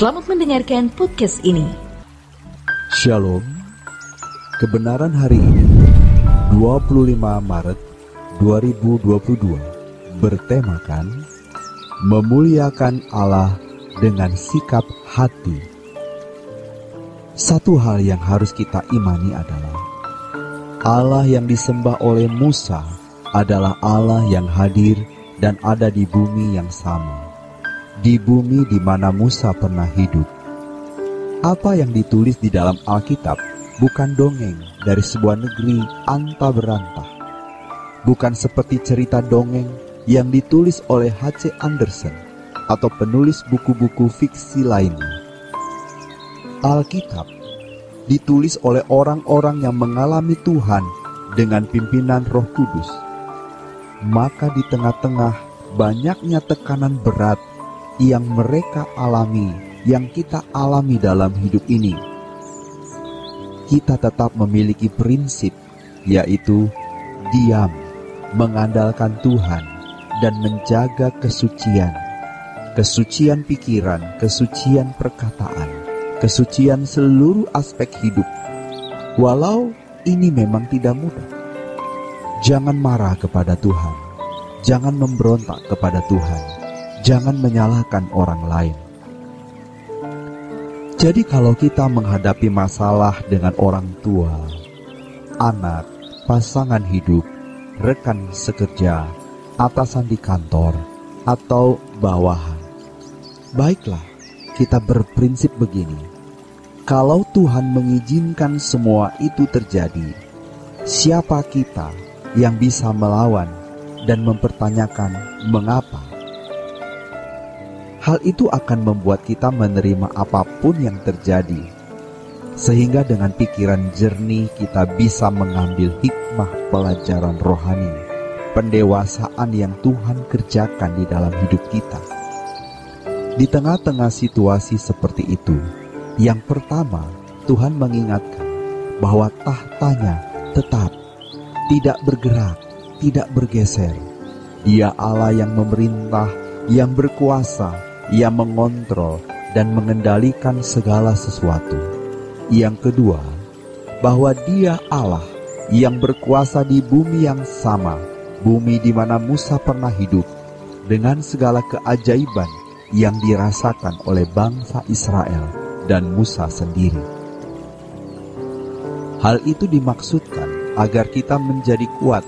Selamat mendengarkan podcast ini. Shalom. Kebenaran hari ini 25 Maret 2022 bertemakan memuliakan Allah dengan sikap hati. Satu hal yang harus kita imani adalah Allah yang disembah oleh Musa adalah Allah yang hadir dan ada di bumi yang sama, di bumi di mana Musa pernah hidup. Apa yang ditulis di dalam Alkitab bukan dongeng dari sebuah negeri anta berantah, bukan seperti cerita dongeng yang ditulis oleh H.C. Andersen atau penulis buku-buku fiksi lainnya. Alkitab ditulis oleh orang-orang yang mengalami Tuhan dengan pimpinan Roh Kudus. Maka di tengah-tengah banyaknya tekanan berat yang mereka alami, yang kita alami dalam hidup ini, kita tetap memiliki prinsip, yaitu diam, mengandalkan Tuhan, dan menjaga kesucian. Kesucian pikiran, kesucian perkataan, kesucian seluruh aspek hidup. Walau ini memang tidak mudah. Jangan marah kepada Tuhan, jangan memberontak kepada Tuhan, jangan menyalahkan orang lain. Jadi kalau kita menghadapi masalah dengan orang tua, anak, pasangan hidup, rekan sekerja, atasan di kantor, atau bawahan, baiklah kita berprinsip begini: kalau Tuhan mengizinkan semua itu terjadi, siapa kita yang bisa melawan dan mempertanyakan mengapa? Hal itu akan membuat kita menerima apapun yang terjadi, sehingga dengan pikiran jernih kita bisa mengambil hikmah pelajaran rohani, pendewasaan yang Tuhan kerjakan di dalam hidup kita. Di tengah-tengah situasi seperti itu, yang pertama Tuhan mengingatkan bahwa tahtanya tetap, tidak bergerak, tidak bergeser. Dia Allah yang memerintah, yang berkuasa, yang mengontrol dan mengendalikan segala sesuatu. Yang kedua, bahwa Dia Allah yang berkuasa di bumi yang sama, bumi di mana Musa pernah hidup, dengan segala keajaiban yang dirasakan oleh bangsa Israel dan Musa sendiri. Hal itu dimaksudkan agar kita menjadi kuat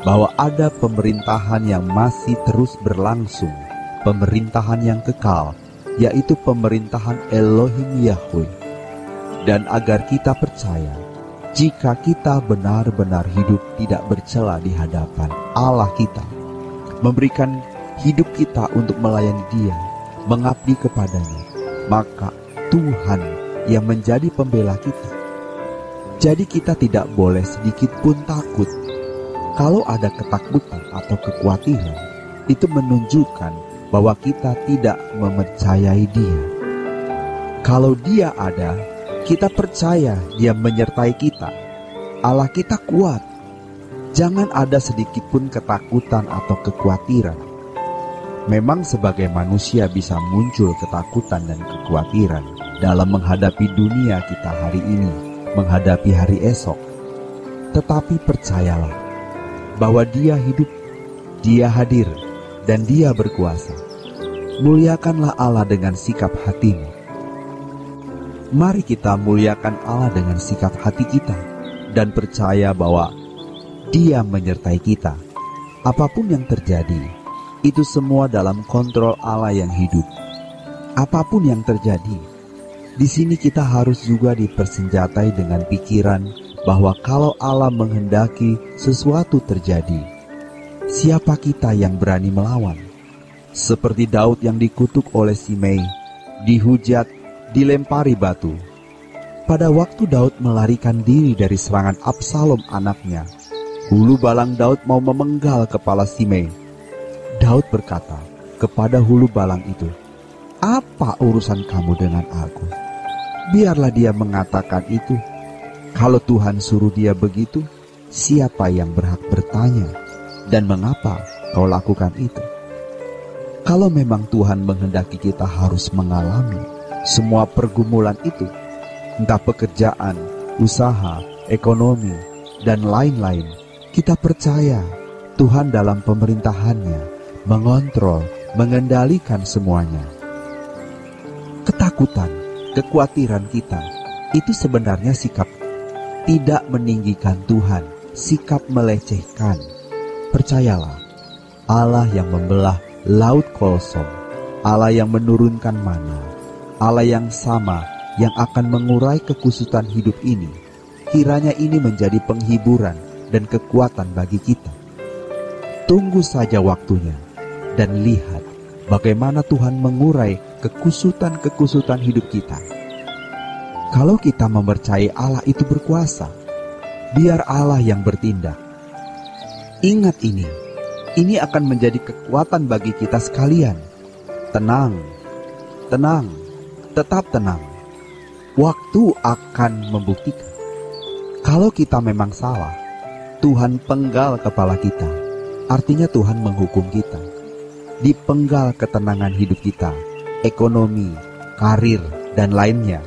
bahwa ada pemerintahan yang masih terus berlangsung, pemerintahan yang kekal, yaitu pemerintahan Elohim Yahweh. Dan agar kita percaya, jika kita benar-benar hidup tidak bercela di hadapan Allah kita, memberikan hidup kita untuk melayani Dia, mengabdi kepadanya, maka Tuhan yang menjadi pembela kita. Jadi kita tidak boleh sedikit pun takut. Kalau ada ketakutan atau kekhawatiran, itu menunjukkan bahwa kita tidak mempercayai Dia. Kalau Dia ada, kita percaya Dia menyertai kita. Allah kita kuat. Jangan ada sedikit pun ketakutan atau kekhawatiran. Memang sebagai manusia bisa muncul ketakutan dan kekhawatiran dalam menghadapi dunia kita hari ini, menghadapi hari esok. Tetapi percayalah bahwa Dia hidup, Dia hadir, dan Dia berkuasa. Muliakanlah Allah dengan sikap hatimu. Mari kita muliakan Allah dengan sikap hati kita dan percaya bahwa Dia menyertai kita. Apapun yang terjadi, itu semua dalam kontrol Allah yang hidup. Apapun yang terjadi, di sini kita harus juga dipersenjatai dengan pikiran bahwa kalau Allah menghendaki sesuatu terjadi, siapa kita yang berani melawan? Seperti Daud yang dikutuk oleh Simei, dihujat, dilempari batu. Pada waktu Daud melarikan diri dari serangan Absalom anaknya, hulu balang Daud mau memenggal kepala Simei. Daud berkata kepada hulu balang itu, "Apa urusan kamu dengan aku? Biarlah dia mengatakan itu. Kalau Tuhan suruh dia begitu, siapa yang berhak bertanya? Dan mengapa kau lakukan itu?" Kalau memang Tuhan menghendaki kita harus mengalami, semua pergumulan itu, entah pekerjaan, usaha, ekonomi, dan lain-lain, kita percaya Tuhan dalam pemerintahannya mengontrol, mengendalikan semuanya. Ketakutan, kekhawatiran kita, itu sebenarnya sikap tidak meninggikan Tuhan, sikap melecehkan. Percayalah, Allah yang membelah laut Kolsom, Allah yang menurunkan mana, Allah yang sama yang akan mengurai kekusutan hidup ini, kiranya ini menjadi penghiburan dan kekuatan bagi kita. Tunggu saja waktunya dan lihat bagaimana Tuhan mengurai kekusutan-kekusutan hidup kita. Kalau kita mempercayai Allah itu berkuasa, biar Allah yang bertindak. Ingat ini akan menjadi kekuatan bagi kita sekalian. Tenang, tenang, tetap tenang. Waktu akan membuktikan. Kalau kita memang salah, Tuhan penggal kepala kita. Artinya Tuhan menghukum kita. Dipenggal ketenangan hidup kita, ekonomi, karir, dan lainnya.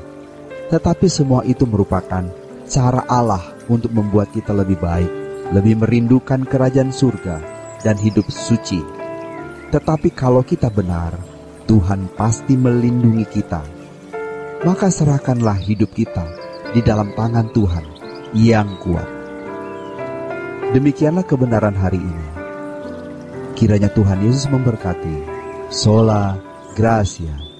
Tetapi semua itu merupakan cara Allah untuk membuat kita lebih baik, lebih merindukan kerajaan surga dan hidup suci. Tetapi kalau kita benar, Tuhan pasti melindungi kita. Maka serahkanlah hidup kita di dalam tangan Tuhan yang kuat. Demikianlah kebenaran hari ini. Kiranya Tuhan Yesus memberkati. Sola Gracia.